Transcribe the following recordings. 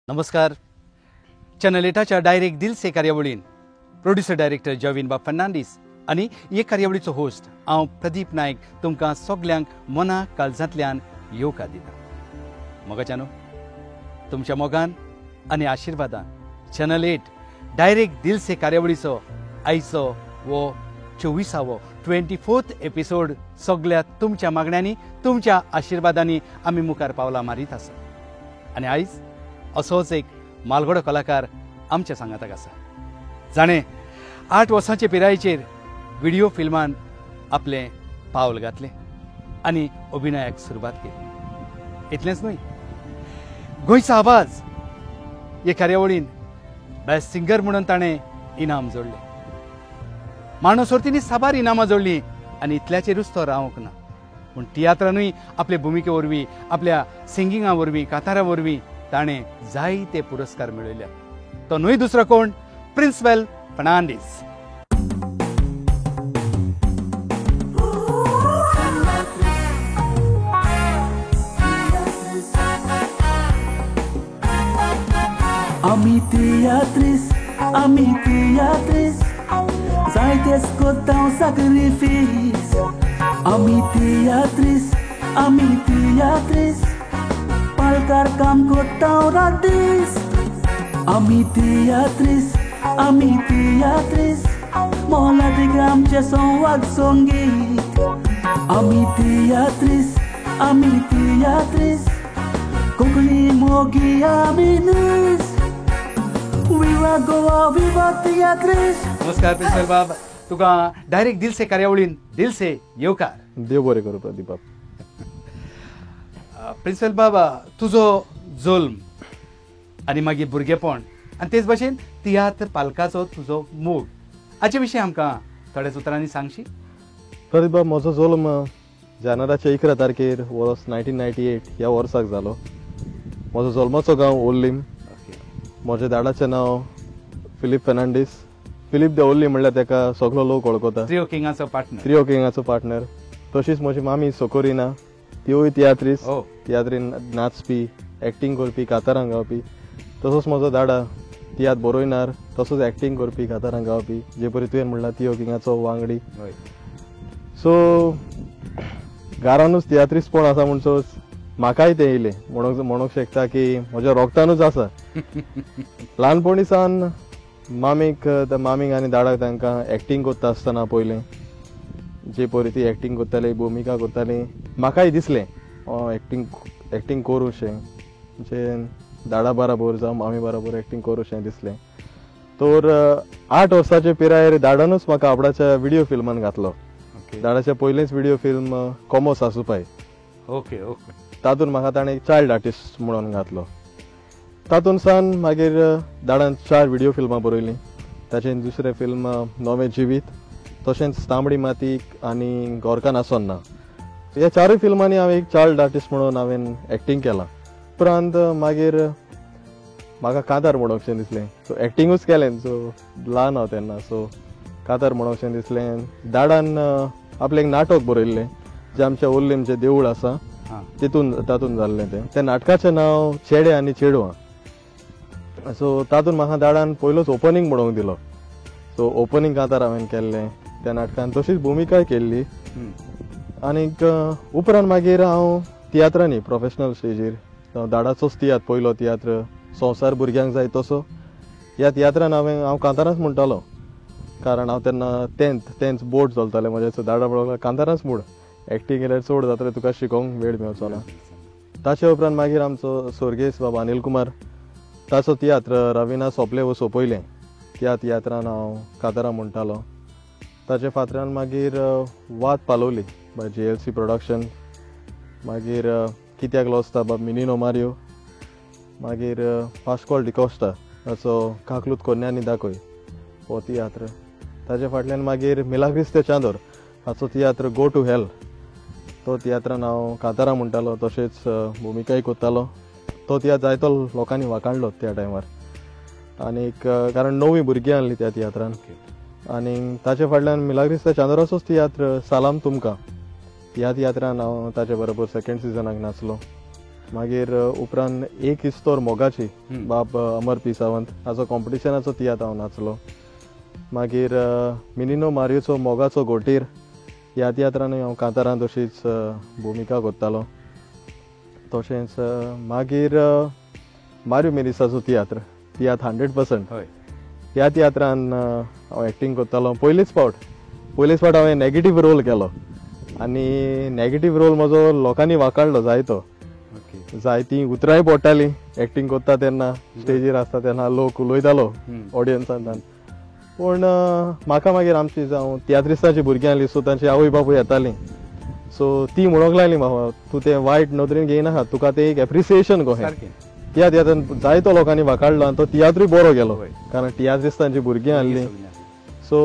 नमस्कार. Channel 8च्या direct दिल से कार्यावळीन producer director जॉविन बाब फर्नांडीस आनी हे कार्यावळीचो होस्ट हांव प्रदीप नायक तुमकां सगल्यांक मना काळजांतल्यान येवकार दिता. मोगाच्यानो, तुमच्या मोगान आनी आशिर्वादान चॅनल 8 डायरेक्ट दिल से कार्यावळीचो आयचो वो 24th एपिसोड सगळ्या तुमच्या मागण्यांनी तुमच्या आशिर्वादांनी आमी मुखार पावलां मारीत आसा. आनी आयज असोच एक मालगडो कलाकार आमच्या सांगाताक आसा. जाणें 8 वर्सांचे पिरायेचेर व्हिडिओ फिल्मान आपलें पावल घातलें आनी अभिनयाक सुरवात केली. इतलेंच न्हय, गोंयचो आवाज हे कार्यावळीन बेस्ट सिंगर म्हणून ताणें इनाम जोडलें. मांडो सर्तींनी साबार इनामां जोडलीं आनी इतल्याचेरूच तो रावंक ना, पूण तियात्रानूय आपले भुमिके वरवीं, आपल्या सिंगिंगा वरवीं, कांतारा वरवीं ताणें जायते पुरस्कार मेळयल्यात. तो न्हय दुसरो कोण, principal Fernandes. Ami teatris, zaites kottão sacrifício. Ami teatris, palkar kam kottão radis. Ami teatris, mola de gram che son wag songit. Ami teatris, kokli mogi aminis. विवा तियात्रीस. नमस्कार प्रिन्सिपल बाब, तुका डायरेक्ट दिल से कार्यावळीन दिल से येवकार. देव बरें करूं प्रदीप बाब. प्रिन्सिपल बाबा, तुजो जल्म आनी मागीर भुरगेपण आनी तेच भशेन तियात्र पालकाचो तुजो मोग हाचे विशीं आमकां थोड्याच उतरांनी सांगशी. प्रदीप बाब, म्हजो जल्म जानेवारीच्या 11 तारखेर वर्स 1998 ह्या वर्साक जालो. म्हजो जल्माचो गांव ओल्लीम. म्हज्या दाडाचें नांव Philip Fernandes. Philip the Ollie म्हणल्यार ताका सगलो लोक वळखता. थ्री किंगाचो पार्टनर. तशीच म्हजी मामी सोकोरिना, तिवूय तियात्रीन नाचपी, एक्टींग करपी, कांतारां गावपी. तसोच म्हजो दाडा तियात्र बरोयनार, तसोच एक्टींग करपी, कांतारां गावपी, जे परी तुवें म्हणला तियो किंगाचो वांगडी. सो घरानूच तियात्रीसपण आसा म्हणसोच म्हाकाय तें येयलें. म्हणूंक शकता की म्हज्या रोगतानूच आसा. ल्हानपणी सावन मामीक आनी दाडाक तांकां एक्टींग करता आसतना पयलें जे परी ती एक्टींग करताली, भुमिका करताली, म्हाकाय दिसलें एक्टींग करूंशें, म्हणजे दाडा बराबर जावं मामी बराबर एक्टींग करूंशें दिसलें. तर 8 वर्साचे पिरायेर दाडानूच म्हाका आपणाच्या व्हिडिओ फिल्मान घातलो. दाडाचें पयलेंच व्हिडिओ फिल्म कोमो सासूपाय. तातूंत म्हाका ताणें एक चायल्ड आर्टिस्ट म्हणून घातलो. तातूंत सावन मागीर दाडान 4 व्हिडिओ फिल्मां बरयलीं. ताचें दुसरें फिल्म नवें जिवीत, तशेंच तांबडी मातीक आनी गोरका नासोन ना. ह्या 4 फिल्मांनी हांवें एक चायल्ड आर्टिस्ट म्हणून हांवें एक्टींग केलां. उपरांत मागीर म्हाका कांतार म्हणोकशें दिसलें. सो एक्टींगूच केलें. सो ल्हान हांव तेन्ना, सो कांतार म्हणोकशें दिसलें. दाडान आपलें एक नाटक बरयल्लें जें आमच्या ओल्लीम जें देवूळ आसा तातूंत जाल्लें. तें नाटकाचें नांव चेडे आनी चेडवां. सो तातूंत म्हाका दाडान पयलोच ओपनिंग म्हणूंक दिलो. सो ओपनिंग कांतार हांवें केल्लें त्या नाटकान. तशीच भुमिकाय केल्ली. आनीक उपरांत मागीर हांव तियात्रांनी प्रोफेशनल स्टेजीर दाडाचोच तियात्र, पयलो तियात्र संवसार भुरग्यांक जाय तसो ह्या तियात्रान हांव कांतारांच म्हणटालो. कारण हांव तेन्ना 10th बोर्ड चलतालें म्हजें. दाडा पळोवपाक कांतारांच म्हूण एक्टींग केल्यार चड जातलें, तुका शिकोवंक वेळ मेळचो ना. ताचे उपरांत मागीर आमचो स्वर्गेस बाबा अनिल कुमार, ताचो तियात्र रविना सोंपले वो सोंपयलें, त्या तियात्रान हांव कांतारां म्हणटालो. ताचे फाटल्यान मागीर वात पालोवली बाय JLC प्रोडक्शन. मागीर कित्याक लोचता बाब मिनिनो मारियो. मागीर पास्कोल डिकोस्टा ताचो काकलूत कोन्यांनी दाखय हो तियात्र. ताचे फाटल्यान मागीर मिलाग्रिस ते चांदोर हाचो तियात्र गो टू हेल. तो तियात्रान हांव कांतारां म्हणटालो, तशेंच भुमिकाय करतालो. तो तियात्र जायतो लोकांनी वाखाणलो त्या टायमार. आनीक कारण 9 भुरगीं आहलीं त्या तियात्रान. आनी ताचे फाटल्यान मिलाग्रिस ते चांदोराचोच तियात्र सालाम तुमकां ह्या तियात्रान हांव ताचे बरोबर 2nd सिजनाक नाचलो. मागीर उपरांत एक इस्तोर मोगाची बाब अमर पी सावंत हाचो कॉम्पिटिशनाचो तियात्र हांव नाचलो. मागीर मिनिनो मारियोचो मोगाचो गोटीर ह्या तियात्रांनी हांव कांतारां तशीच भुमिका करतालो. तशेंच मागीर मारियो मेरिसाचो तियात्र 100% ह्या तियात्रान हांव एक्टींग करतालो. पयलीच फावट हांवें नॅगेटीव रोल केलो आनी नॅगेटीव रोल म्हजो लोकांनी वाखाणलो जायतो. जायतीं उतरांय पडटालीं एक्टींग करता तेन्ना, स्टेजीर आसता तेन्ना लोक उलयतालो ऑडियन्सान. पूण म्हाका मागीर आमची जावं तियात्रिस्तांची भुरगीं आसलीं सो तांची आवय बापूय येतालीं. सो ती म्हणूंक लागली म्हाका तूं तें वायट नदरेन घेयनाका, तुका तें एक एप्रिसिएशन कहें. त्या तियात्रान जायतो लोकांनी वाखाणलो आनी तो तियात्रूय बरो गेलो कारण तियात्रिस्तांची भुरगीं आसलीं. सो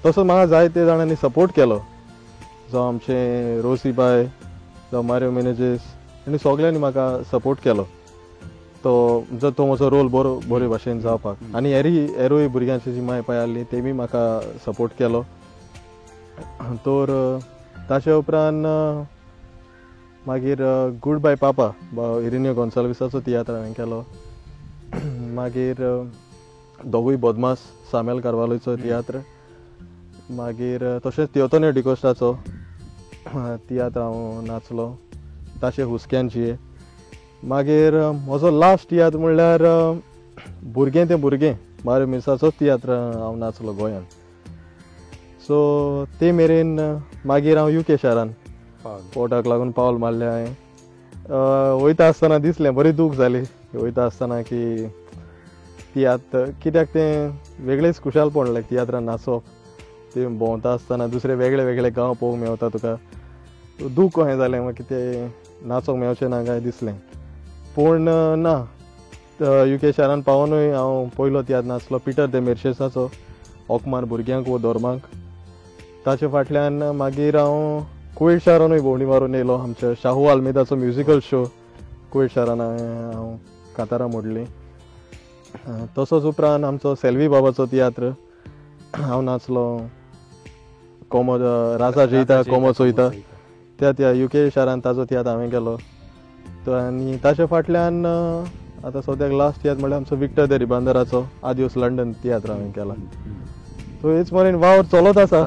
तसो म्हाका जायते जाणांनी सपोर्ट केलो, जावं आमचे रोसी बाय जावं मारियो मेनेजीस आनी सगळ्यांनी म्हाका सपोर्ट केलो तो म्हजो रोल बरे भाशेन जावपाक. आनी हेरूय भुरग्यांची जी माय पाय आसली तेमी म्हाका सपोर्ट केलो. तर ताचे उपरांत मागीर गूड बाय पापा इरिनियो गोन्साल्विसाचो तियात्र हांवें केलो. मागीर दोगूय बदमास सामेल कारवालोचो तियात्र. मागीर तशेंच तियोतोन्यो डिकोस्टाचो तियात्र हांव नाचलो, ताचे हुस्क्यांची. मागीर म्हजो लास्ट तियात्र म्हणल्यार भुरगें तें भुरगें मारियो मेरिसाचोच तियात्र हांव नाचलो गोंयान. सो ते मेरेन मागीर हांव UK शारान पोटाक लागून पावल मारलें हांवें. वयता आसतना दिसलें, बरी दूख जाली वयता आसतना की तियात्र कित्याक तें वेगळेच खुशालपण लायक तियात्रान नाचप. तें भोंवता आसतना दुसरे वेगळे वेगळे गांव पळोवंक मेवता तुका. दूख कहें जालें म्हाका कितें नाचोंक मेळचें ना काय दिसलें. पूण ना, UK शारान पावूनय हांव पयलो तियात्र नाचलो पिटर दे मेर्शेसाचो ओकमार भुरग्यांक वो धोरमांक. ताचे फाटल्यान मागीर हांव कुवेट शारानूय भोंवडी मारून येयलो. आमच्या शाहू आल्मेदाचो म्युजिकल शो कुवेट शारान हांव कांतारां मोडली. तसोच उपरांत आमचो सेल्वी बाबाचो तियात्र हांव नाचलो. कोमो राजा जैता कोमो चोयता त्या UK शारान ताचो तियात्र हांवें केलो. आनी ताचे फाटल्यान आतां सद्याक लास्ट तियात्र म्हणल्यार आमचो विक्टर दे रिबांदराचो आदियोस लंडन तियात्र हांवें केला. सो हेच मेरेन वावर चलत आसा,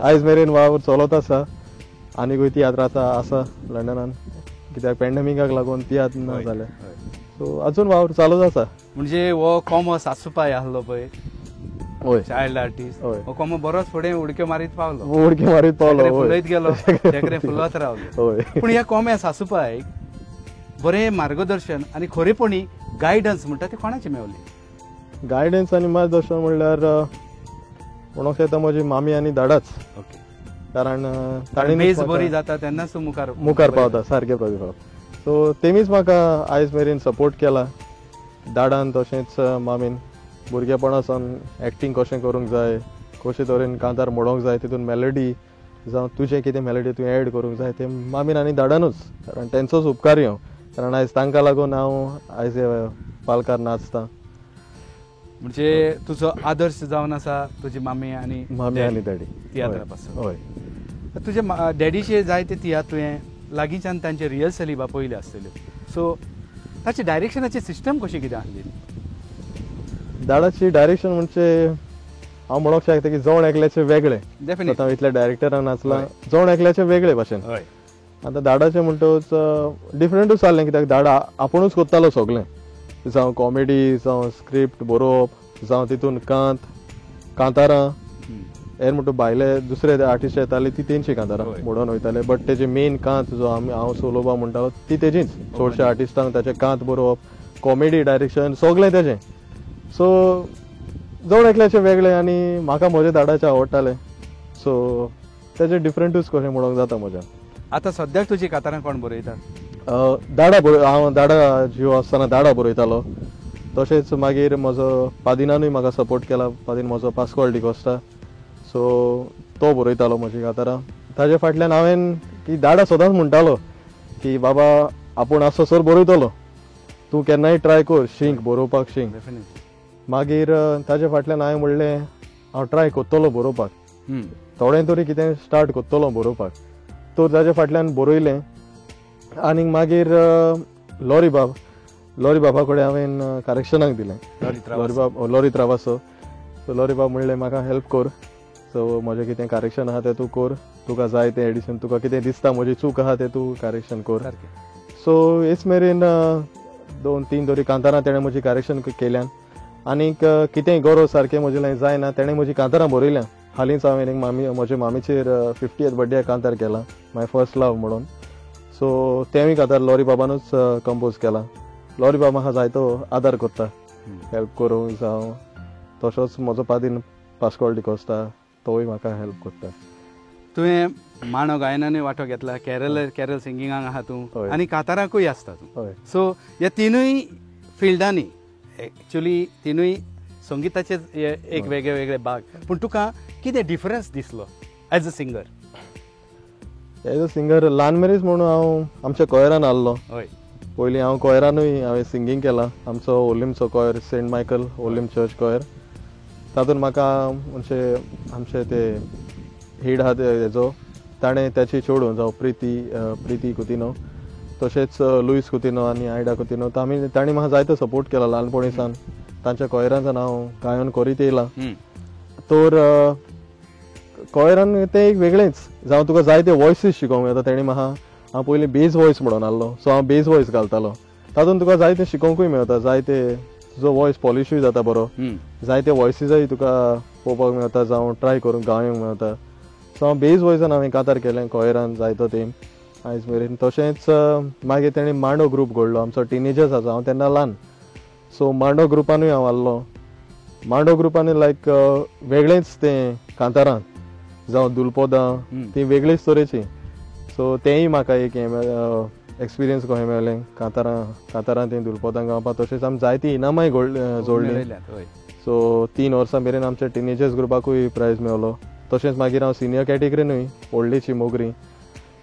आयज मेरेन वावर चलत आसा. आनीकूय तियात्र आसा लंडनान, कित्याक पॅन्डेमिकाक लागून तियात्र ना जालें. सो अजून वावर चालूच आसा. म्हणजे हो कोमो सासूपाय आसलो पळय होय चायल्ड आर्टिस्ट, हो कोमो बरोच फुडें उडक्यो मारीत पावलो फुलयत गेलो, चेकरे फुलत रावलो. पूण ह्या कोम्या सासूपायक बरें मार्गदर्शन आनी खरेपणी गायडन्स म्हणटा ते कोणाचे मेवले? गायडन्स आनी मार्गदर्शन म्हणल्यार म्हणूंक शकता म्हजी मामी आनी दादाच. कारण ताणीं बेज बरी जाता तेन्नाच मुखार पावता सारके प्रकारे. सो तेमीच म्हाका आयज मेरेन सपोर्ट केला. दादान तशेंच मामीन भुरगेपणासान एक्टींग कशें करूंक जाय, कशे तरेन कांतार मोडोंक जाय, तितून मेलोडी जावं तुजें कितें मेलोडी तूं एड करूंक जाय तें मामीन आनी दादानूच. कारण तेंचोच उपकारी हांव, कारण आयज तांकां लागून हांव आयज पालकार नाचतां. म्हणजे तुजो आदर्श जावन आसा तुजी मामी आनी डॅडी तियात्रा पासून. हय, तुज्या डॅडीचे जायते तियात्र तुवें लागींच्यान तांचे रिहर्सली बा पयल्यो आसतल्यो. सो ताची डायरेक्शनाची सिस्टम कशी कितें आसली? दादाची डायरेक्शन म्हणजे हांव म्हणूंक शकता की जवण एकल्याचे वेगळे. आतां इतल्या डायरेक्टरान नाचला जवण एकल्याचे वेगळे भाशेन. आतां दादाचें म्हणटच डिफरंटूच जाल्लें, कित्याक दादा आपुणूच कोत्तालो सगळें, जावं कॉमेडी जावं स्क्रिप्ट बरोवप जावं तितून कांतारां हेर म्हणटा भायले दुसरे आर्टिस्ट येताले ती तेंची कांतारां म्हणून वयताले. बट तेजे मेन कांत जो हांव सोलोबा म्हणटालो ती तेजीच. चडशे आर्टिस्टांक ताचें कांत बरोवप, कॉमेडी डायरेक्शन सगळें तेजें. सो जवण एकल्याचें वेगळें आनी म्हाका म्हजे दादाचें आवडटालें. सो तेजें डिफरंटूच कशें म्हणूंक जाता म्हज्यान. आतां सद्याक तुजी कांतारां कोण बरयतात? हांव दादा जियो आसतना दादा बरयतालो. तशेंच मागीर म्हजो पादिनानूय म्हाका सपोर्ट केला. पादीन म्हजो पास्कोल डिकोस्टा, सो तो बरयतालो म्हजी कांतारां. ताजे फाटल्यान हांवें की दादा सदांच म्हणटालो की बाबा आपूण आसोसर बरयतलो, तूं केन्नाय ट्राय कर शिंक बरोवपाक शिंक. मागीर ताजे फाटल्यान हांवें म्हणलें हांव ट्राय करतलो बरोवपाक, थोडें तरी कितें स्टार्ट करतलो बरोवपाक. तर ताजे फाटल्यान बरयलें. आनीक मागीर लॉरी बाबा कडेन हांवें करेक्शनाक दिलें. लॉरी त्रावासो. सो लॉरी बाब म्हणलें म्हाका हेल्प कर. सो म्हजें कितें करेक्शन आहा तें तूं कर. तुका जाय तें एडिशन तुका कितें दिसता म्हजी चूक आहा तें तूं करेक्शन कर. सो हेच मेरेन 2-3 तरी कांतारां तेणें म्हजी करेक्शन केल्यान. आनीक कितेंय गरज सारकें म्हजे लायक जायना तेणें म्हजी कांतारां बरयल्यां. हालींच हांवें एक म्हज्या मामीचेर 50th बर्थडे कांतार केला, माय फर्स्ट लव म्हणून. सो तेंवूय कांतार लॉरी बाबानूच कंपोज केला. लॉरी बाबा म्हाका जायतो आदार करता, हेल्प करूंक जावं. तसोच म्हजो पादीन पास्कोल डिकोस्टा तोय म्हाका हेल्प करता. तुवें मांडो गायनानूय वांटो घेतला, कॅरल सिंगिंगाक आहा तूं आनी कांतारांकूय आसता तूं. सो ह्या तिनूय फिल्डांनी एक्चुली तिनूय संगीताचे एक वेगळे वेगळे भाग. पूण तुका कितें डिफरन्स दिसलो as a singer? As a singer ल्हान मेरेच म्हणून हांव आमच्या कोयरान आसलो. पयलीं हांव कोयरानूय हांवें सिंगींग केलां. आमचो ओलिमचो कोयर सेंट मायकल ओलिम चर्च कोयर. तातूंत म्हाका म्हणजे आमचे ते हेड आहा हेजो ताणें त्याची चेडूं जावं प्रिती कुतिनो, तशेंच लुईस कुतिनो आनी आयडा कुतिनो, तांणी म्हाका जायतो सपोर्ट केला ल्हानपणीसान. तांच्या कोयरांतल्यान हांव गायन करीत येयलां. तर कोयरान तें एक वेगळेंच जावं तुका जाय ते वॉयसीस शिकोवंक मेळटा. तेणी म्हाका हांव पयलीं बेज वॉयस म्हणून आसलो, सो हांव बेज वॉयस घालतालो. तातूंत तुका जाय तें शिकोवंकूय मेळटा, जाय ते तुजो वॉयस पॉलिशूय जाता बरो, जाय ते वॉयसीसय तुका पळोवपाक मेळटा जावं ट्राय करून गावंक मेळटा. सो हांव बेज वॉयसान हांवें कांतार केलें कोयरान जायतो तेम आयज मेरेन. तशेंच मागीर तेणें मांडो ग्रूप घडलो. आमचो टिनेजर्स आसा, हांव तेन्ना ल्हान. सो मांडो ग्रुपानूय हांव आसलो. मांडो ग्रुपांनी लायक वेगळेंच तें कांतारां जावं दुलपोदां ती वेगळीच तरेची. सो तेंय म्हाका एक एक्सपिरियन्स कहें मेळ्ळें कांतारां तें दुलपोदां गावपाक. तशेंच आमी जायतीं इनामाय जोडलीं. सो 3 वर्सां मेरेन आमच्या टिनेजर्स ग्रुपाकूय प्रायज मेळ्ळो. तशेंच मागीर हांव सिनियर कॅटेगरीनूय व्हडलीची मोगरी.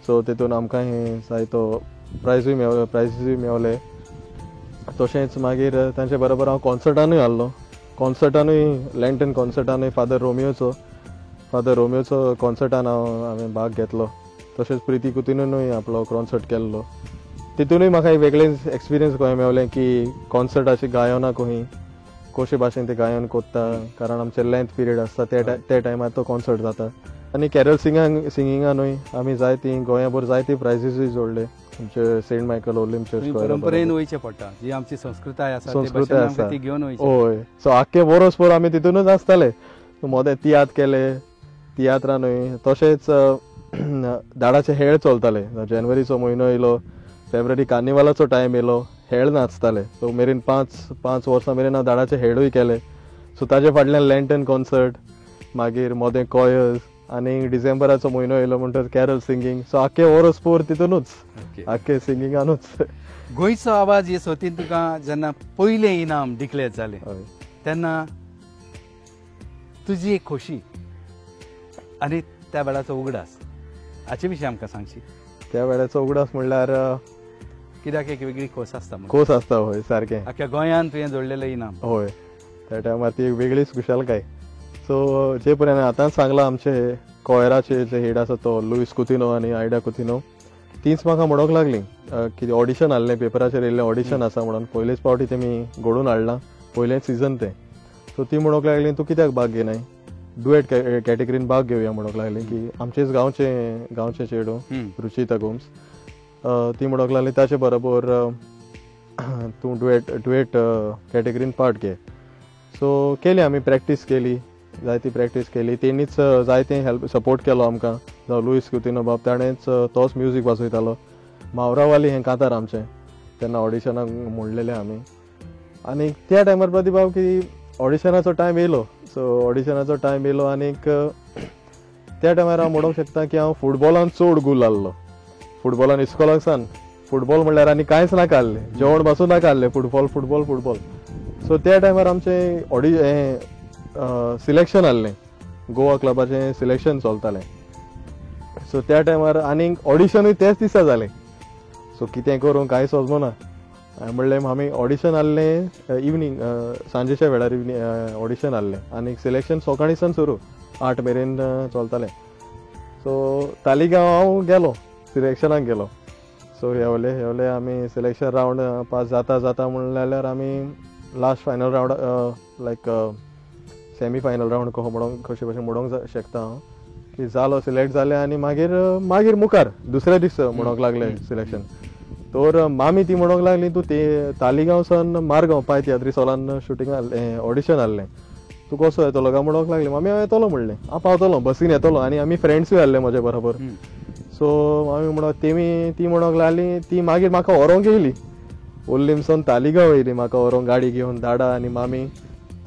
सो तेतून आमकां हे जायतो प्रायजूय मेळ्ळे. तशेंच मागीर तांचे बरोबर हांव कॉन्सर्टानूय आसलो. कॉन्सर्टानूय लँटन कॉन्सर्टानूय फादर रोमियोचो कॉन्सर्टान हांवें भाग घेतलो. तशेंच प्रिती कुतिनूय आपलो कॉन्सर्ट केल्लो. तितूनूय म्हाका एक वेगळेंच एक्सपिरियन्स कहें मेळ्ळें की कॉन्सर्टाची गायनां कशे भाशेन तें गायन कोत्ता, कारण आमचे लेंथ पिरियड आसता त्या टायमार तो कॉन्सर्ट जाता. आनी कॅरल सिंगिंगानूय आमी जायतीं गोंयाभर जायतीं प्रायजीसूय जोडले. आमचे सेंट मायकल ओलिम चर्च परंपरेन वयचें पडटा, जी आमची संस्कृताय आसा ती घेवन वयचें. हय. सो आख्खे वर्सभर आमी तितूनच आसताले. मोदें तियात्र केले, तियात्रानूय. तशेंच दाडाचे हेळ चलताले. जानेवारीचो म्हयनो येयलो, फेब्रुवारी कार्निवालाचो टायम येयलो, हेळ नाचताले. सो मेरेन 5 वर्सां मेरेन हांव दाडाचे हेळूय केले. सो ताजे फाटल्यान लँटन कॉन्सर्ट, मागीर मोदें कॉयर्स, आनी डिसेंबराचो म्हयनो येयलो म्हणटच कॅरल सिंगींग. सो आख्खे वर्सभर तितूनच, आख्खे सिंगिंगानूच. गोंयचो आवाज हे सर्तीन तुका जेन्ना पयलें इनाम डिक्लेअर जालें तेन्ना तुजी एक खोशी आनी त्या वेळाचो उगडास हाचे विशीं आमकां सांगशी. त्या वेळाचो उगडास म्हणल्यार कित्याक एक वेगळी खोस आसता. खोस आसता. हय, सारकें. आख्या गोंयांत तुवें जोडलेलें इनाम. हय, त्या टायमार ती एक वेगळीच खुशालकाय. सो जे पर्यंत आतांच सांगलां, आमचे कोयराचे जे हेड आसा तो लुईस कुतिनो आनी आयडा कुतिनो, तींच म्हाका म्हणोंक लागलीं की ऑडिशन आहलें, पेपराचेर येयल्लें ऑडिशन आसा म्हणून. पयलेच फावटी तेमी घडोवन हाडलां, पयलेंच सिजन तें. सो ती म्हणोंक लागलीं तूं कित्याक भाग घेनाय, डुएट कॅटेगरीन भाग घेवया म्हणोंक लागलीं. की आमचेच गांवचे चेडूं रुचिता गोम्स, ती म्हणोंक लागली ताचे बरोबर तूं डुएट कॅटेगरीन पार्ट घे. सो केली आमी, प्रॅक्टीस केली, जायती प्रॅक्टीस केली. तेणीच जायतें हेल्प सपोर्ट केलो आमकां. जावं लुईस कुतिनो बाब, ताणेंच तोच म्युजीक वाजयतालो. मावरावाली हें कांतार आमचें तेन्ना ऑडिशनाक म्हणलेलें आमी. आनी त्या टायमार प्रतिभाव की ऑडिशनाचो टायम येयलो. सो ऑडिशनाचो टायम येयलो आनीक त्या टायमार हांव म्हणूंक शकता की हांव फुटबॉलान चड गूल आहलो. फुटबॉलान इस्कॉलाक सावन फुटबॉल म्हणल्यार आनी कांयच नाका आहलें, जेवण पासून नाका आहलें, फुटबॉल. सो त्या टायमार आमचें सिलेक्शन आहलें, गोवा क्लबाचें सिलेक्शन चलतालें. सो त्या टायमार आनीक ऑडिशनूय त्याच दिसा जालें. सो कितें करूं कांय समजूं ना. हांवें म्हणलें आमी ऑडिशन आहलें इवनींग, सांजेच्या वेळार ऑडिशन आहलें आनीक सिलेक्शन सकाळींसान सुरू 8 मेरेन चलतालें. सो तालिगांव हांव गेलो, सिलेक्शनाक गेलो. सो हेवले आमी सिलेक्शन रावंड पास जाता म्हणल्यार आमी लास्ट फायनल रावंड लायक सेमी फायनल रावंड कशे भशेन म्हणूंक शकता हांव की जालो सिलेक्ट जालें आनी मागीर मुखार दुसऱ्या दीस म्हणूंक लागलें सिलेक्शन. तर मामी ती म्हणूंक लागली तूं ते तालिगांवसान मारगांव पायत यात्रीसोलान शुटींग आहलें ऑडिशन आहलें तूं कसो येतलो काय म्हणूंक लागली. मामी हांव येतलो म्हणलें हांव पावतलो बसीन येतलो आनी आमी फ्रेंड्सूय आहले म्हजे बरोबर. सो मामी म्हणून ती म्हणूंक लागली ती मागीर म्हाका व्हरोंक येयली ओल्लिमसून तालिगांव येयली म्हाका व्हरोंक गाडी घेवन दाडा आनी मामी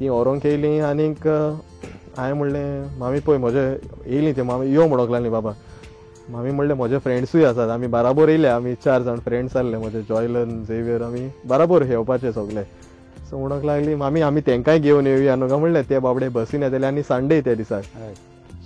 ती व्हरोंक येयली. आनीक हांवें म्हणलें मामी पळय म्हजे येयली ती मामी यो म्हणूंक लागली बाबा. मामी म्हणलें म्हजे फ्रेंड्सूय आसात आमी बाराबर येयले आमी 4 जाण फ्रेंड्स आहले म्हजे जॉयलन झेवियर आमी बाराबर येवपाचे सगळे. सो म्हणूंक लागली मामी आमी तेंकांय घेवन येवया न्हू काय म्हणलें ते बाबडे बसीन येतले आनी संडे त्या दिसाक.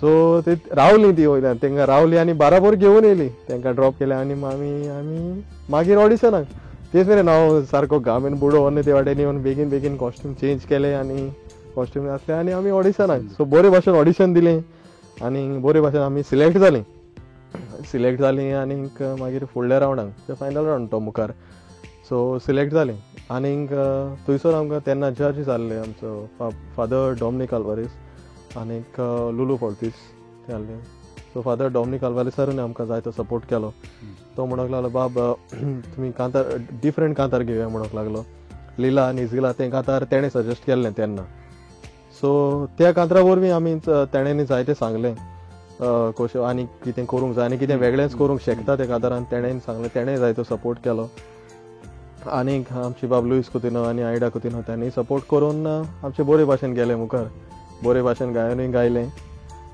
सो ती रावली ती वयल्यान तेंकां रावली आनी बाराबर घेवन येयली तेंकां ड्रॉप केलें आनी आमी मागीर ऑडिशनाक तेच मेरेन हांव सारको घामेन बुडो आनी ते वाटेन येवन बेगीन कॉस्ट्यूम चेंज केलें आनी कॉस्ट्यूम घातलें आनी आमी ऑडिशनाक. सो बरे भाशेन ऑडिशन दिलें आनी बरे भाशेन आमी सिलेक्ट जालीं आनीक मागीर फुडल्या रावंडाक फायनल रावंड तो मुखार. सो सिलेक्ट जालीं आनीक थंयसर आमकां तेन्ना जज जाल्ले आमचो फादर डॉमिनिक आल्वारीस आनीक लुलू फॉर्तीस ते आहले. सो फादर डॉमिनिक आल्वारीसारून आमकां जायतो सपोर्ट केलो. तो म्हणूंक लागलो बाब तुमी कांतार डिफरंट कांतार घेवया म्हणूंक लागलो. लिला आनी इझिला तें कांतार तेणें सजेस्ट केल्लें तेन्ना. सो त्या कांतरा वरवीं आमी तेणें जायतें सांगलें कशें आनी कितें करूंक जाय आनी कितें वेगळेंच करूंक शकता त्या कांतारान तेणें सांगलें. तेणें जायतो सपोर्ट केलो आनीक आमची बाब लुईस कुतिनो आनी आयडा कुतिनो त्यांनी सपोर्ट करून आमचे बरे भाशेन गेले मुखार बरे भाशेन गायनूय गायलें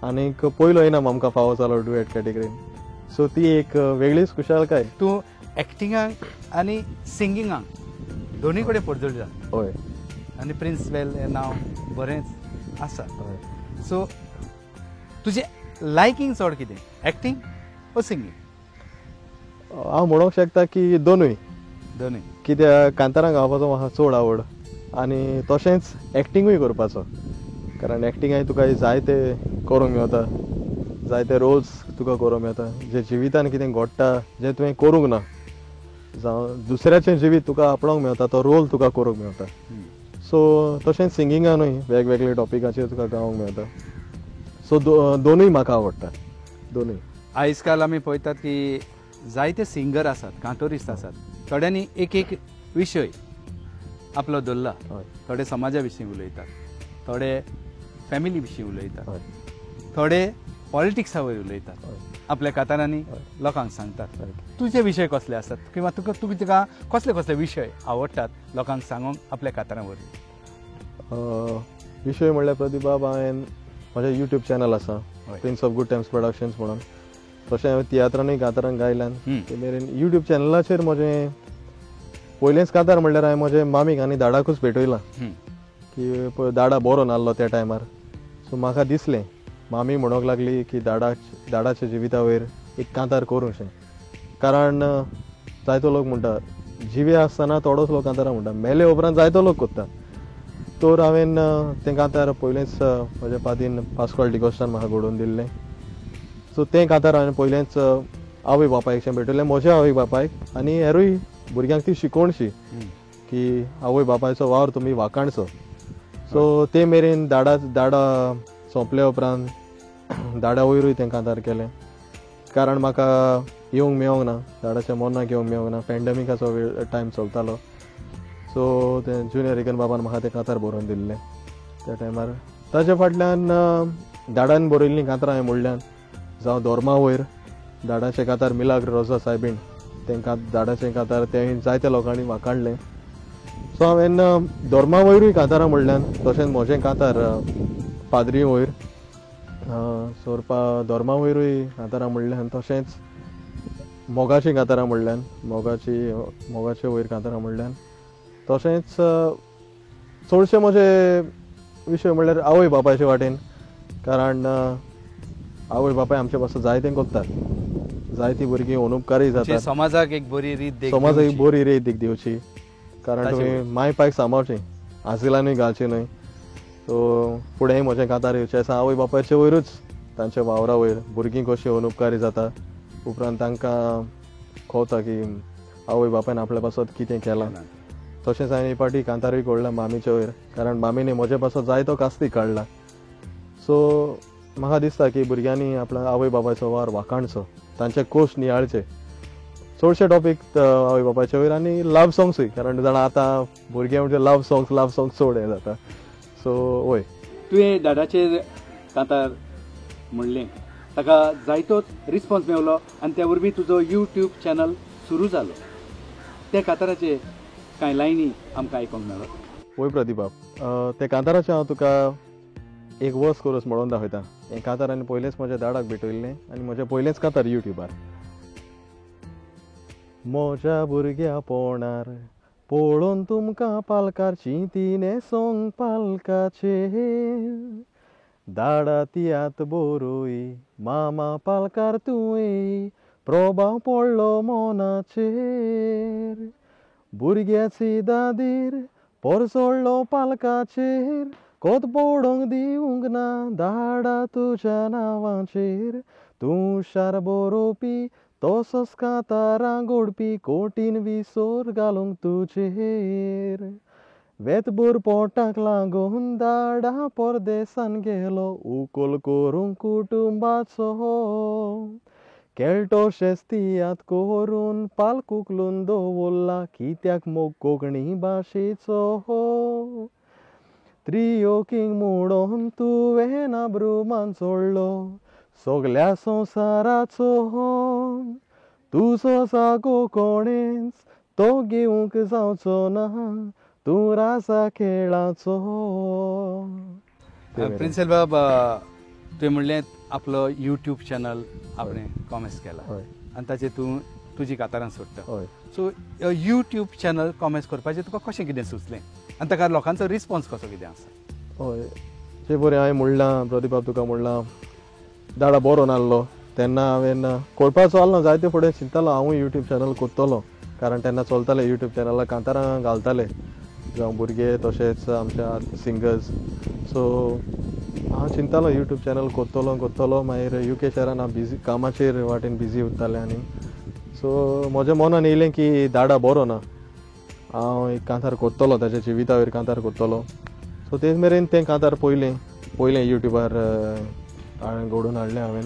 आनीक पयलो इनाम आमकां फावो जालो डुएट कॅटेगरीन. सो ती एक वेगळीच खुशालकाय. तूं एक्टिंगाक आनी सिंगिंगाक दोनूय कडेन परजड जाला. हय आनी प्रिन्स वेल हें नांव बरेंच आसा. सो तुजें लायकींग चड कितें एक्टिंग ओ सिंगींग? हांव म्हणूंक शकता की दोनूय कित्याक कांतारां गावपाचो म्हाका चड आवड आनी तशेंच एक्टिंगूय करपाचो. कारण एक्टिंगाय तुका जायते करूंक मेळटा जायते रोल्स तुका करूंक मेळटा जे जिवितान कितें घडटा जें तुवें करूंक ना जावं दुसऱ्याचें जिवीत तुका आपणावंक मेळटा तो रोल तुका करूंक मेळटा. सो तशेंच सिंगिंगानूय वेगवेगळे टॉपिकाचेर तुका गावंक मेळटा. सो दोनूय म्हाका आवडटा दोनूय. आयज काल आमी पळयतात की जायते सिंगर आसात कांटोरिस्ट आसात थोड्यांनी एक विशय आपलो दवरला. थोडे समाजा विशीं उलयतात थोडे फॅमिली विशीं उलयतात थोडे पॉलिटिक्सा वयर उलयतात आपल्या कांतारांनी लोकांक सांगतात. तुजे विशय कसले आसात किंवा तुका कसले विशय आवडटात लोकांक सांगूंक आपल्या कांतारां वरवीं? विशय म्हणल्यार प्रतिभा हांवें म्हजें यूट्यूब चॅनल आसा prince of good Times productions म्हणून. तशें हांवें तियात्रांनी कांतारांक गायल्यान ते मेरेन यूट्यूब चॅनलाचेर म्हजें पयलेंच कांतार म्हणल्यार हांवें म्हजे मामीक आनी दाडाकूच भेटयलां की दाडा बरो नासलो त्या टायमार. सो म्हाका दिसलें मामी म्हणूंक लागली की दाडाच्या जिविता वयर एक कांतार करूंशें. कारण जायतो लोक म्हणटा जिवे आसतना थोडोच लोक कांतारां म्हणटा मेले उपरांत जायतो लोक कोत्ता. तर हांवें तें कांतार पयलेंच म्हज्या पातीन पास्कॉल डिकोस्टान म्हाका घडोवन दिल्लें. सो तें कांतार हांवें पयलेंच आवय बापायकशें भेटयलें म्हज्या आवय बापायक आनी हेरूय भुरग्यांक ती शिकोवणशी की आवय बापायचो वावर तुमी वाखाणचो. सो ते मेरेन दाडा सोंपल्या उपरांत दाडा वयरूय तें कांतार केलें. कारण म्हाका येवंक मेळोंक ना दाडाच्या मोन्नाक येवंक मेळोंक ना पॅन्डेमिकाचो टायम चलतालो. सो ते जुनियर इगन बाबान म्हाका तें कांतार बरोवन दिल्लें त्या टायमार. ताचे फाटल्यान दाडान बरयल्लीं कांतारां हांवें म्हणल्यान जावं धोर्मा वयर दाडाचें कांतार मिलाग्र रोजा सायबीण तेंकां दाडाचें कांतार तें जायत्या लोकांनी वाखाणलें. सो हांवें धोर्मा वयरूय कांतारां म्हणल्यान तशेंच म्हजें कांतार पाद्री वयर धोर्मा वयरूय कांतारां म्हणल्यान तशेंच मोगाचीं कांतारां म्हणल्यान मोगाचे वयर कांतारां म्हणल्यान तशेंच चडशे म्हजे विशय म्हणल्यार आवय बापायचे वाटेन. कारण आवय बापाय आमचे पासून जायतें कोत्तात जायतीं भुरगीं अनुपकारी जातात समाजाक एक बरी रीत दिवची. कारण तुमी माय पायक सांबाळचें आजिलानूय घालचें न्हय. सो फुडेंय म्हजें कांतार येवचें आसा आवय बापायचे वयरूच तांच्या वावरा वयर भुरगीं कशीं अनुपकारी जाता उपरांत तांकां कळटा की आवय बापायन आपल्या पासत कितें केलां. तशेंच हांवें ही पाटी कांतारूय कळ्ळां मामीचे वयर, कारण मामीने म्हजे पासत जायतो कास्ती काडला. सो म्हाका दिसता की भुरग्यांनी आपल्या आवय बापायचो वार वाखाणचो, तांचे कोश्ट नियाळचे. चडशे टॉपीक आवय बापायचे वयर आनी लव सॉंग्सूय, कारण जाणा आतां भुरगे म्हणजे लव सॉंग्स चड हें जाता. सो वय तुवें दादाचेर कांतार म्हणलें, ताका जायतोच रिस्पॉन्स मेवलो आनी त्या वरवीं तुजो यूट्यूब चॅनल सुरू जालो. त्या कांताराचे कांय लायनी आमकां आयकोंक मेळ्ळो. वय प्रदीप, ते कांताराचें हांव तुका एक वर्स करूस म्हणून दाखयता. हें कांतार हांवें पयलेंच म्हज्या दाडाक भेटयल्लें आनी म्हजें पयलेंच कांतार युट्यूबार. म्हज्या भुरग्या पोणार पळोवन तुमकां पालकारची तिने सोंग पालकाचेर, दाडा तियात बरोय मामा पालकार तुवें, प्रभाव पडलो मोनाचेर. भुरग्याची दादीर परसोडलो पालकाचेर, कोत पडोंक दिवंक ना दाडा तुज्या नांवाचेर. तूं शार बरोवपी तसोच कांतारां घोडपी, कोटीन विसोर घालूंक तुजेर. वेतभर पोटाक लागून दाडा परदेसान गेलो, उकोल करूंक कुटुंबाचो. केळटो शेस्तियात करून पालक उखलून दवरला, कित्याक मोग कोंकणी भाशेचो. त्रियोकींक म्हणून तुवें नाब्रुमान सोडलो सगल्या संवसाराचो. तुजो जागो कोणेंच तो घेवंक जावचो ना, तूं राजा खेळाचो. प्रिन्सिपल बाब, तुवें म्हणलें आपलो यूट्यूब चॅनल आपणें कॉमेस केला आनी ताचेर तूं तुजी कांतारां सोडटा. सो यूट्यूब चॅनल कॉमेस करपाचें तुका कशें कितें सुचलें आनी ताका लोकांचो रिस्पॉन्स कसो कितें आसा? हय, जें बरें हांवें म्हणलां प्रदीप बाब तुका, म्हणलां दाडा बरो नासलो तेन्ना हांवें करपाचो आसलो, जायते फुडें चिंततालो हांवूय यूट्यूब चॅनल करतलो, कारण तेन्ना चलताले यूट्यूब चॅनलार कांतारां घालताले जावं भुरगे तशेंच आमच्या सिंगर्स. सो हांव चिंततालो यूट्यूब चॅनल करतलो. मागीर UK शहरान हांव बिजी कामाचेर वाटेन बिजी उरतालें आनी सो म्हज्या मनान येयलें की दाडा बरो ना, हांव एक कांतार करतलो, ताच्या जिविता वयर कांतार करतलो. सो तेच मेरेन तें कांतार पयलें युट्यूबार घडोवन हाडलें हांवें.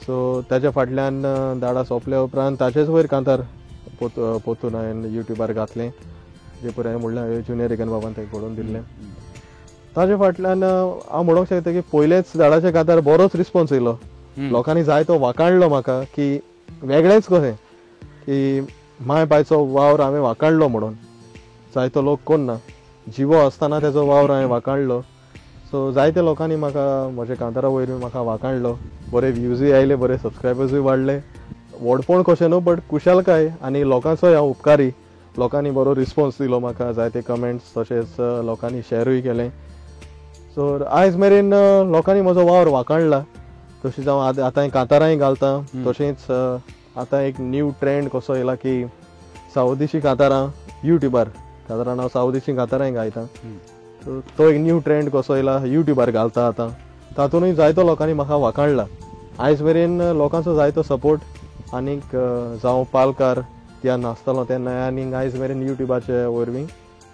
सो ताच्या फाटल्यान दाडा सोंपल्या उपरांत ताचेच वयर कांतार पोतून हांवें युट्यूबार घातलें, जे पळय हांवें म्हणलें ज्युनियर रेगन बाबान तें घडोवन दिल्लें. ताचे फाटल्यान हांव म्हणूंक शकता की पयलेच दाडाचे कांतार बरोच रिस्पॉन्स येयलो. लोकांनी जायतो वाखाणलो म्हाका की वेगळेंच कशें की माय बायचो वावर हांवें वाखाणलो म्हणून. जायतो लोक कोण ना, जिवो आसतना तेजो वावर हांवें वाखाणलो. सो जायत्या लोकांनी म्हाका म्हज्या कांतारा वयर म्हाका वाखाणलो. बरे व्ह्यूजूय आयले, बरे सबस्क्रायबर्सूय वाडले. व्हडपण कशें न्हू, बट कुशालकाय आनी लोकांचोय हांव उपकारी. लोकांनी बरो रिस्पॉन्स दिलो म्हाका, जायते कमेंट्स तशेंच लोकांनी शेअरूय केलें. सो आयज मेरेन लोकांनी म्हजो वावर वाखाणला. तशेंच हांव आतां कांतारांय घालता. तशेंच आतां एक न्यू ट्रेंड कसो येयला की सावदेशी कांतारां युट्यूबार, कांतारां हांव सावदेशी कांतारांय गायता. सो तो एक न्यू ट्रेंड कसो येयला, युट्यूबार घालता आतां. तातूंतय जायतो लोकांनी म्हाका वाखाणला. आयज मेरेन लोकांचो जायतो सपोर्ट आनीक जावं पालकार तियात्र नासतालो तेन्ना आनीक आयज मेरेन युट्यूबाचे वरवीं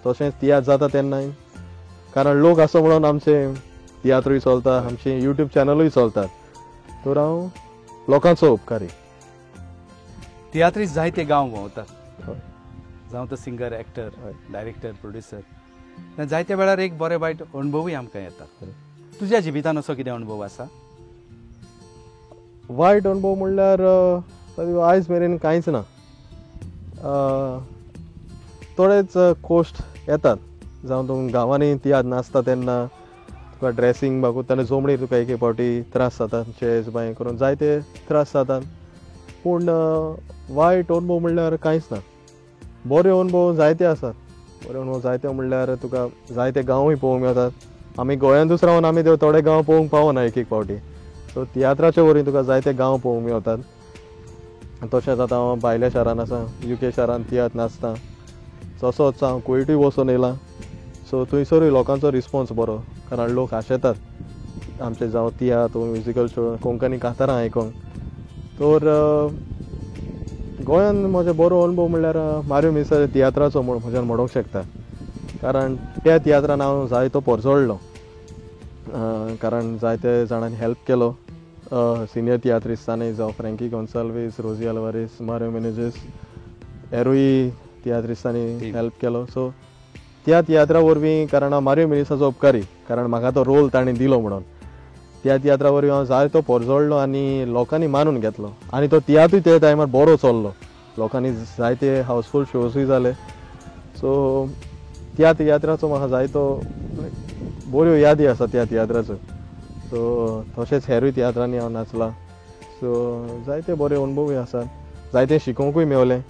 तशेंच तियात्र जाता तेन्नाय, कारण लोक आसा म्हणून आमचे तियात्रूय चलता, आमचे यूट्यूब चॅनलूय चलतात. तर हांव लोकांचो उपकारी. तियात्री जायते गांव भोंवतात, जावं तो सिंगर, एक्टर, डायरेक्टर, प्रोड्युसर. जायत्या वेळार एक बरे वायट अणभवूय आमकां येतात. तुज्या जिवितान असो कितें अणभव आसा? वायट अणभव म्हणल्यार आयज मेरेन कांयच ना. थोडेच कोश्ट येतात, जावं तूं गांवांनी तियात्र नाचता तेन्ना तुका ड्रेसींग बागूत तेन्ना जमणी तुका एक फावटी त्रास जातात, चेज बाय करून जायते त्रास जातात. पूण वायट अणभव म्हणल्यार कांयच ना. बरे अणभव जायते आसात. बरे अणभव जायते म्हणल्यार तुका जायते गांवूय पळोवंक मेळटात. आमी गोंयांतूच रावन आमी थोडे गांव पळोवंक पावना एक फावटी. सो तियात्राच्या वरवीं तुका जायते गांव पळोवंक मेळटात. तशेंच आतां हांव भायल्या शारान आसा, UK शारान तियात्र नाचता. तसोच हांव कुवेटूय वचून येयलां. सो थंयसरूय लोकांचो रिस्पॉन्स बरो, कारण लोक आशेतात आमचे जावं तियात्र म्युजिकल शो, कोंकणी कांतारां आयकोंक. तर गोंयांत म्हजो बरो अनुभव म्हणल्यार मारियो मिसा तियात्राचो म्हज्यान म्हणूंक शकता. कारण त्या तियात्रान हांव जायतो परजोडलो, कारण जायते जाणांनी हेल्प केलो. सिनियर तियात्रिस्तांनी जावं फ्रँकी गोन्साल्वीस, रोजी आल्वारेस, मारियो मेनेजीस, हेरूय तियात्रिस्तांनी हेल्प केलो. सो त्या तियात्रा वरवीं, कारण हांव मारियो मेनेजीसाचो उपकारी, कारण म्हाका तो रोल ताणें दिलो म्हणून, त्या तियात्रा वरवीं हांव जायतो परजोडलो आनी लोकांनी मानून घेतलो. आनी तो तियात्रूय त्या टायमार बरो चल्लो, लोकांनी जायते हावसफूल शोजूय जाले. सो त्या तियात्राचो म्हाका जायतो बऱ्यो यादी आसा त्या तियात्राच्यो. सो तशेंच हेरूय तियात्रांनी हांव नाचलां. सो जायते बरे अनुभवूय आसात, जायतें शिकोवंकूय मेवलें.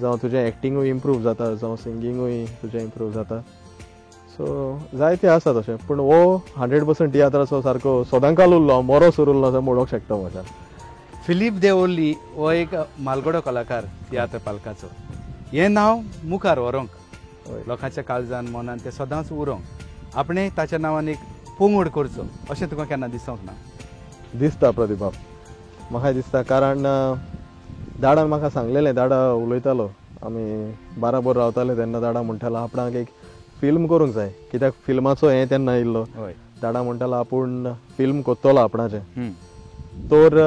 जावं तुजें एक्टिंगूय इम्प्रूव जाता, जावं सिंगींगूय तुजें इम्प्रूव जाता. सो जायतें आसा तशें, पूण हो 100% तियात्राचो सारको सदांकाल उरलो, हांव बरो उरलो असो म्हणूंक शकता म्हज्यान. फिलीप दे ओर्ली हो एक मालगडो कलाकार तियात्र पालकाचो. हें नांव मुखार व्हरोंक, लोकांच्या काळजान मनान तें सदांच उरोंक, आपणें ताच्या नांवान एक पोंगड करचो अशें तुका केन्ना दिसोंक ना? दिसता प्रदीप, म्हाका दिसता. कारण दाडान म्हाका सांगलेलें, दाडा उलयतालो, आमी बाराबर रावताले तेन्ना दाडा म्हणटालो आपणाक एक फिल्म करूंक जाय, कित्याक फिल्माचो हें तेन्ना येयल्लो. दाडा म्हणटालो आपूण फिल्म कोत्तलो आपणाचें. तर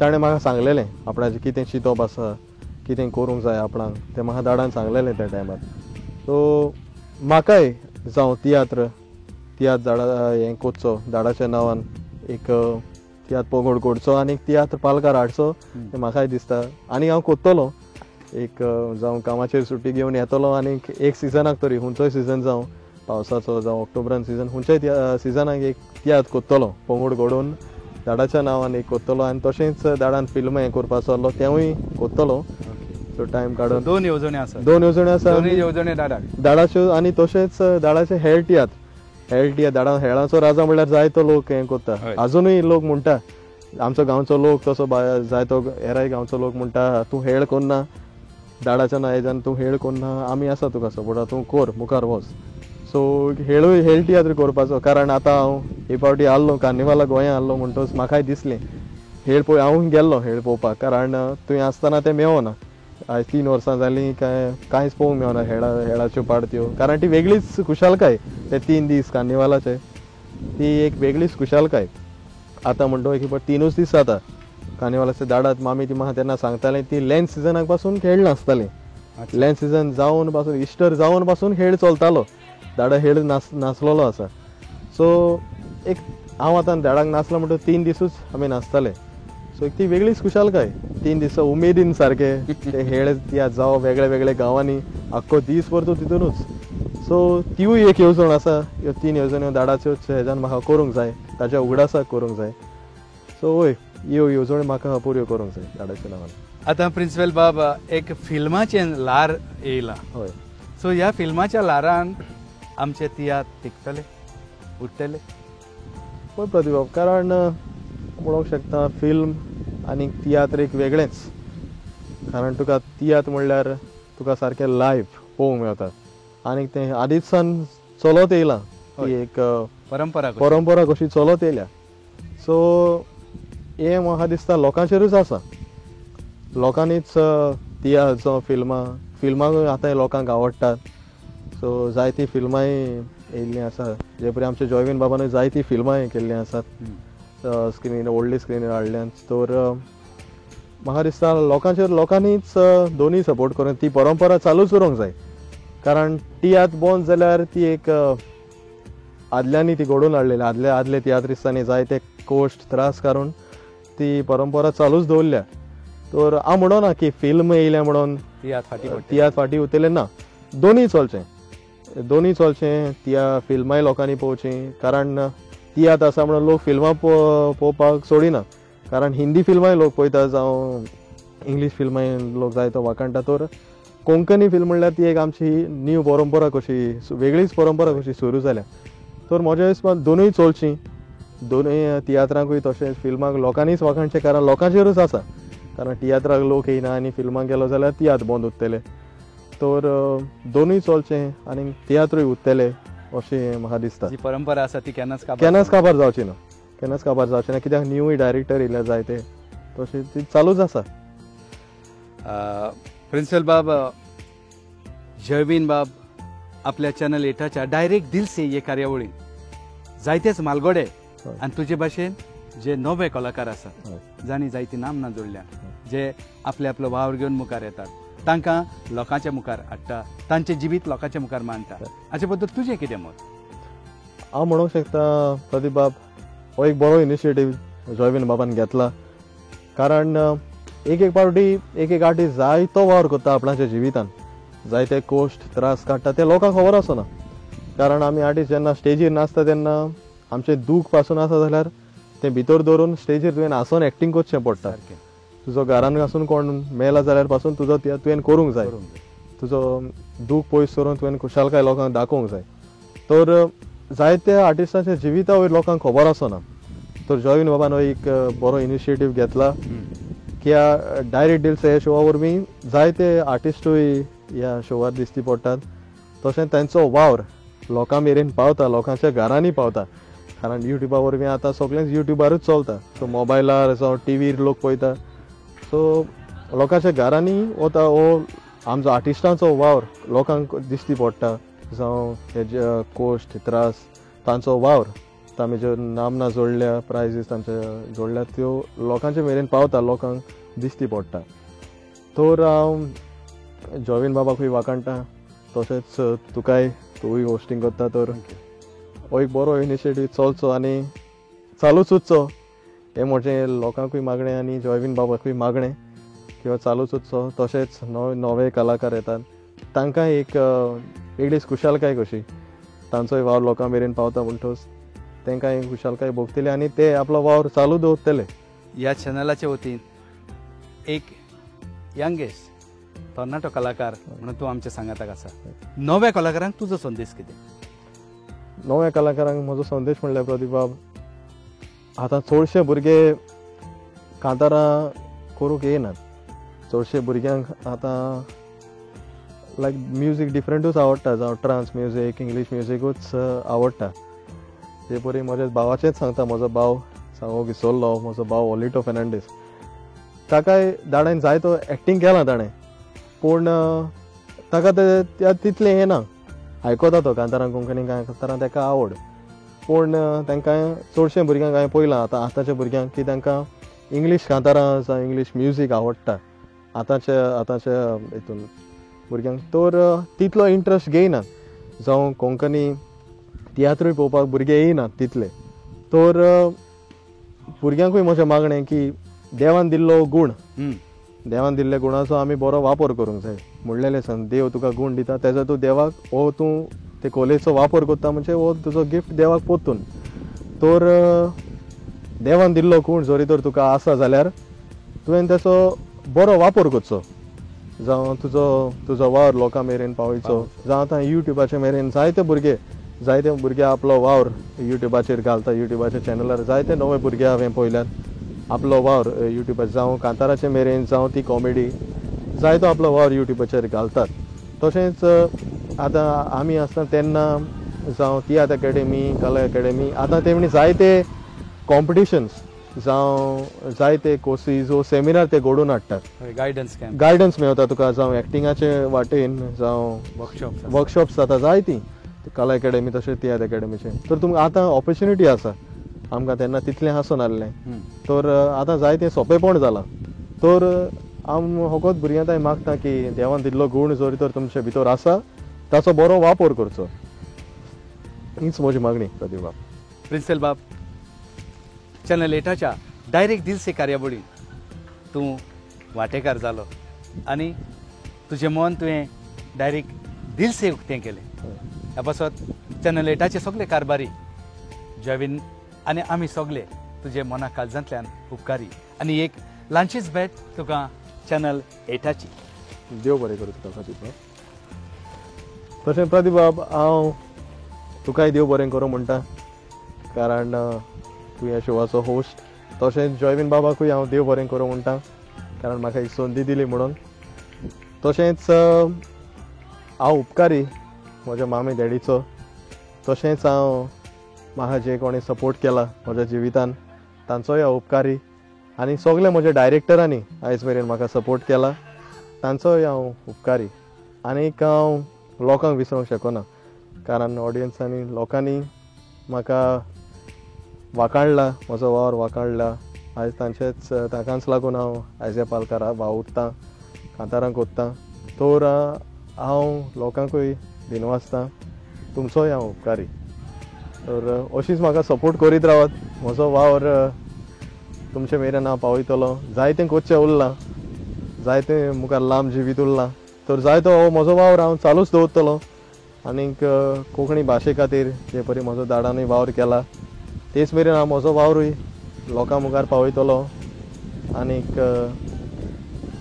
ताणें म्हाका सांगलेलें आपणाचें कितें चिंतप आसा, कितें करूंक जाय आपणाक, तें म्हाका दाडान सांगलेलें त्या टायमार. सो म्हाकाय जावं तियात्र दाडा हें कोचचो, दाडाच्या नांवान एक तियात्र पोंगड करचो आनी तियात्र पालकार हाडचो, तें म्हाकाय दिसता. आनी हांव कोत्तलो, एक जावं कामाचेर सुटी घेवन येतलो आनी एक सिजनाक तरी, खंयचोय सिजन जावं पावसाचो जावं ऑक्टोबरान सिजन, खंयच्याय सिजनाक एक तियात्र कोत्तलो, पोंगड घडोवन दाडाच्या नांवान एक कोत्तलो. आनी तशेंच दाडान फिल्म हें करपाचो आसलो तेंवूय कोत्तलो. सो टायम काडून दोन येवजणी आसा. दोन येवजणी दाडाच्यो. आनी तशेंच दाडाचे हेर तियात्र दाडा हेळाचो राजा म्हणल्यार जायतो लोक हें कोत्ता, अजुनूय लोक म्हणटा, आमचो गांवचो लोक तसो जायतो हेराय गांवचो लोक म्हणटा तूं हेळ कोन्ना, दाडाच्या हेज्यान तूं हेळ कोन्ना, आमी आसा तुका सपोर्टा, तूं कर, मुखार वच. सो हेळ तियात्र करपाचो. कारण आतां हांव हे फावटी आल्लो कार्निवाला गोंया आल्लो म्हणटच म्हाकाय दिसलें हेळ पळय, हांव गेल्लो हेळ पळोवपाक, कारण थंय आसतना तें मेवना. आयज 3 वर्सां जालीं कांयच पळोवंक मेवना हेळाच्यो पार्ट्यो, कारण ती वेगळीच खुशालकाय. ते 3 दीस कार्निवालाचे ती एक वेगळीच खुशालकाय. आतां म्हणटो की 3च दीस जाता कार्निवालाचे दाडात. मामी ती म्हाका तेन्ना सांगतालें ती लँच सिजनाक पासून खेळ नासतालें. लँच सिजन जावन पासून, इस्टर जावन पासून खेळ चलतालो, दाडा हेळ नाचलोलो आसा. सो एक हांव आतां दाडाक नाचलो म्हणटच 3 दिसूच आमी नाचताले. सो ती वेगळीच खुशालकाय. 3 दीस उमेदीन सारके ते हेळ तियात्र जावं वेगळ्या वेगळ्या गांवांनी, आख्खो दीसभर तूं तितूनच. सो तिवूय एक येवजण आसा. ह्यो 3 येवजण्यो दाडाच्यो हेज्यान म्हाका करूंक जाय, ताच्या उगडासाक करूंक जाय. सो वय ह्यो येवजण्यो म्हाका पुऱ्यो करूंक जाय दाडाच्या नांवान. आतां प्रिंसिपल बाब, एक फिल्माचें ल्हार येयलां. हय. सो ह्या फिल्माच्या ल्हारान आमचे तियात्र टिकतले, उरतले? पळय प्रतिभा, कारण म्हणूंक शकता फिल्म आनी तियात्र एक वेगळेंच. कारण तुका तियात्र म्हणल्यार तुका सारकें लायव्ह पळोवंक मेळटा आनी तें आदींच सावन चलत येयलां. ती एक परंपरा कशी चलत येयल्या. सो हें म्हाका दिसता लोकांचेरूच आसा. लोकांनीच तियात्र फिल्मां आतां लोकांक आवडटात. सो जायतीं फिल्मांय येयल्लीं आसा, जे परी आमच्या जॉयवीन बाबानूय जायतीं फिल्मां केल्लीं आसात, स्क्रीन व्हडली स्क्रीनीर हाडल्यान. तर म्हाका दिसता लोकांनीच दोनीय सपोर्ट करून ती परंपरा चालूच उरूंक जाय. कारण तियात्र बंद जाल्यार ती एक आदल्यांनी ती घडोवन हाडलेली, आदले तियात्रिस्तांनी जायते कश्ट त्रास काडून ती परंपरा चालूच दवरल्या. तर हांव म्हणना की फिल्म येयल्या म्हणून तियात्र फाटी उरतलें ना. दोनीय चलचें. फिल्मांय लोकांनी पळोवचीं. कारण तियात्र आसा म्हणून लोक फिल्मां पळोवपाक सोडिना. कारण हिंदी फिल्मांय लोक पळयता, जावं इंग्लीश फिल्मांय लोक जायतो वाखणटा. तर कोंकणी फिल्म म्हणल्यार ती एक आमची न्यू परंपरा कशी, वेगळीच परंपरा कशी सुरू जाल्या. तर म्हज्या हिसपान दोनूय चलचीं. दोनूय तियात्रांकूय तशेंच फिल्मांक लोकांनीच वाखणचें, कारण लोकांचेरूच आसा. कारण तियात्राक लोक येयना आनी फिल्मांक गेलो जाल्यार तियात्र बंद उरतले. तर दोनूय चलचें आनी तियात्रूय उरतले अशें म्हाका दिसता. जी परंपरा आसा ती केन्नाच काबार जावची ना. कित्याक न्यूय डायरेक्टर येयल्या जायते, तशें ती चालूच आसा. प्रिंसिपल बाब, जयवीन बाब आपल्या चॅनल 8च्या डायरेक्ट दिल से हे कार्यावळीन जायतेच मालगोडे आनी तुजे भाशेन जे नवे कलाकार आसात जाणी जायती नामना जोडल्या जे आपलो वावर घेवन मुखार येतात, तांकां लोकांच्या मुखार हाडटा, तांचें जिवीत लोकांच्या मुखार मांडटा. हाचे बद्दल तुजें कितें मत? हांव म्हणूंक शकता प्रदीप बाब, हो एक बरो इनिशिएटीव जॉयवीन बाबान घेतला. कारण एक पावटी एक आर्टिस्ट जायतो वावर करता आपणाच्या जिवितान, जायते कोश्ट त्रास काडटा ते लोकांक खबर आसना. कारण आमी आर्टिस्ट जेन्ना स्टेजीर नाचता तेन्ना आमचें दूख पासून आसा जाल्यार तें भितर दवरून स्टेजीर तुवें हांसून एक्टींग करचें पडटा. तुजो घरान आसून कोण मेला जाल्यार पासून तुजो तुवें करूंक जाय, तुजो दूख पयस करून तुवें खुशालकाय लोकांक दाखोवंक जाय. तर जायत्या आर्टिस्टांच्या जिविता वयर लोकांक खबर आसना. तर जॉयवीन बाबान हो एक बरो इनिशिएटीव घेतला की डायरेक्ट डील्स ह्या शोआ वरवीं जायते आर्टिस्टूय ह्या शोवार दिश्टी पडटात. तशेंच तांचो वावर लोकां मेरेन पावता, लोकांच्या घरांनी पावता. कारण युट्यूबा वरवीं आतां सगळेंच युट्यूबारूच चलता. सो मोबायलार जावं टीव्हीर लोक पळयता. सो लोकांच्या घरांनी वता हो आमचो आर्टिस्टांचो वावर लोकांक दिश्टी पडटा. जावं हेजे कोश्ट त्रास तांचो वावर, तांचे ज्यो नामना जोडल्या, प्रायजीस तांचे जोडल्या, त्यो लोकांचे मेरेन पावता, लोकांक दिश्टी पडटा. तर हांव जॉयवीन बाबाकूय वाखाणटा, तशेंच तूंय होस्टींग करता. तर हो एक बरो इनिशिएटीव चलचो आनी चालूच उरचो हें म्हजें लोकांकूय मागणें आनी जॉयवीन बाबाकूय मागणें की हो चालूच उरचो. तशेंच नवे कलाकार येतात, तांकां एक वेगळीच खुशालकाय कशी तांचोय वावर लोकां मेरेन पावता म्हणटच तांकां एक खुशालकाय भोगतली आनी ते आपलो वावर चालू दवरतले. ह्या चॅनलाच्या वतीन एक यंगेस्ट तरणाटो कलाकार म्हणून तूं आमच्या सांगाताक आसा. नव्या कलाकारांक तुजो संदेश कितें? नव्या कलाकारांक म्हजो संदेश म्हणल्यार प्रदीप बाब, आतां चडशे भुरगे कांतारां करूंक येनात. चडशे भुरग्यांक आतां लायक म्युजीक डिफरंटूच आवडटा, जावं ट्रान्स म्युजीक, इंग्लीश म्युजीकूच आवडटा. ते परी म्हज्या भावाचेंच सांगता. म्हजो भाव सांगो विसरलो, म्हजो भाव ओलिटो फेर्नांडीस, ताकाय दाडान जायतो एक्टींग केलां ताणें, पूण ताका ते तितलें येना. आयकता तो कांतारां कोंकणी कांतारां ताका आवड, पूण तांकां चडशे भुरग्यांक हांवें पळयलां आतांच्या भुरग्यांक की तांकां इंग्लीश कांतारां जावं इंग्लीश म्युजीक आवडटा आतांच्या हितून भुरग्यांक. तर तितलो इंट्रस्ट घेयनात, जावं कोंकणी तियात्रूय पळोवपाक भुरगे येयनात तितले. तर भुरग्यांकूय म्हजें मागणें की देवान दिल्लो गूण, देवान दिल्ल्या गुणाचो आमी बरो वापर करूंक जाय. म्हणलेलें सांग, देव तुका गूण दिता तेजो तूं देवाक हो तूं ते कलेचो वापर करता म्हणजे हो तुजो गिफ्ट देवाक पोतून. तर देवान दिल्लो गूण जरी तर तुका आसा जाल्यार तुवें तेचो बरो वापर करचो. जावं तुजो वावर लोकां मेरेन पावयचो. जावं आतां युट्यूबाचे मेरेन जायते भुरगे आपलो वावर युट्यूबाचेर घालता. युट्यूबाच्या चॅनलार जायते नवे भुरगे हांवें पळयल्यात आपलो वावर युट्यूबाचेर, जावं कांताराचे मेरेन जावं ती कॉमेडी, जायतो आपलो वावर युट्यूबाचेर घालतात. तशेंच आतां आमी आसता तेन्ना जावं तियात्र अकॅडमी, कला अकॅडमी, आतां तेमणी जायते कॉम्पिटिशन्स जावं जायते कोर्सीस वो सेमिनार ते घडोवन हाडटात. गायडन्स मेळटा तुका, जावं एक्टिंगाचे वाटेन जावं वर्कशॉप्स जाता जायतीं कला अकॅडमी तशेंच तियात्र अकॅडमीचे. तर तुमकां आतां ऑपॉर्च्युनिटी आसा, आमकां तेन्ना तितलें आसून नासलें. तर आतां जायतें सोंपेपण जालां. तर हांव फकत भुरग्यांक मागता की देवान दिल्लो गूण जरी तर तुमचे भितर आसा ताचो बरो वापर करचो, हीच म्हजी मागणी प्रदीप बाब. प्रिंसिपल बाब, चॅनल 8च्या डायरेक्ट दिल से कार्यावळीन तूं वांटेकार जालो आनी तुजें मन तुवें डायरेक्ट दिल से उक्तें केलें. ह्या पासत चॅनल 8चे सगळे कारभारी जॉयवीन आनी आमी सगळे तुजे मना काळजांतल्यान उपकारी आनी एक ल्हानशीच भेट तुका चॅनल 8ची. देव बरें करूं तुका प्रदीप बाब. तशें प्रदीप बाब, हांव तुकाय देव बरें करूं म्हणटा, कारण तूं ह्या शोवाचो होस्ट. तशेंच जॉयवीन बाबाकूय हांव देव बरें करूं म्हणटा, कारण म्हाका एक संदी दिली म्हणून. तशेंच हांव उपकारी म्हज्या मामी डॅडीचो. तशेंच हांव म्हाका जे कोणी सपोर्ट केला म्हज्या जिवितान तांचोय हांव उपकारी. आनी सगळे म्हज्या डायरेक्टरांनी आयज मेरेन म्हाका सपोर्ट केला तांचोय हांव उपकारी आनीक हांव लोकांक विसरूंक शकना कारण ऑडियन्सांनी लोकांनी म्हाका वाखाणला म्हजो वावर वाखाणला आयज तांकांच लागून हांव आयज पालकारा वावुरतां कांतारां कोत्तां तर हांव लोकांकूय दिनवासतां तुमचोय हांव उपकारी तर अशीच म्हाका सपोर्ट करीत रावत म्हजो वावर तुमचे मेरेन हांव पावयतलो जायतें कोच्चें उरलां जायतें मुखार लांब जिवीत उरलां तर जाय तो म्हजो वावर हांव चालूच दवरतलो आनीक कोंकणी भाशे खातीर जे परी म्हजो दाडांनी वावर केला तेच मेरेन हांव म्हजो वावरूय लोकां मुखार पावयतलो आनीक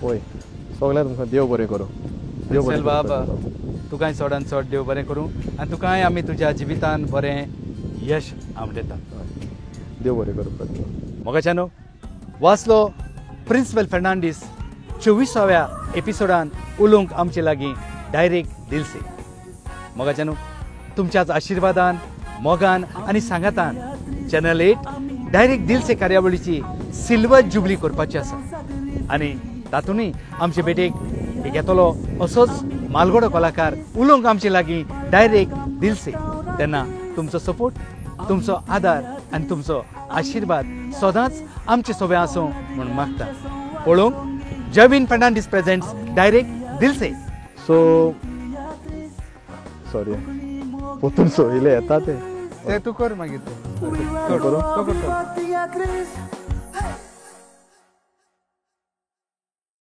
पळय सगळ्यांक तुमकां देव बरें करूं देव बरें बाब करूं. तुकांय चडान चड देव बरें करूं आनी तुकांय आमी तुज्या जिवितान बरें यश आवडटा देव बरें करूं प्रत्येक मोगाच्यानो वाचलो प्रिन्सिपल फर्नांडीस 24व्या एपिसोडान उलोवंक आमचे लागीं डायरेक्ट दिलसे मोगाच्यानो तुमच्याच आशिर्वादान मोगान आनी सांगातान चॅनल 8 डायरेक्ट दिलसे कार्यावळीची सिल्वर जुबली करपाची आसा आनी तातूंतय आमचे बेटेक एक येतलो असोच मालगडो कलाकार उलोवंक आमचे लागीं डायरेक्ट दिलसे तेन्ना तुमचो सपोर्ट तुमचो आदार आनी तुमचो आशिर्वाद सदांच आमचे सोबे आसूं म्हूण मागता पळोवंक जॉविन Fernandes presents direct दिलसे so sorry पोतून सोयले येता ते तूं कर मागीर करूं Patria Cristo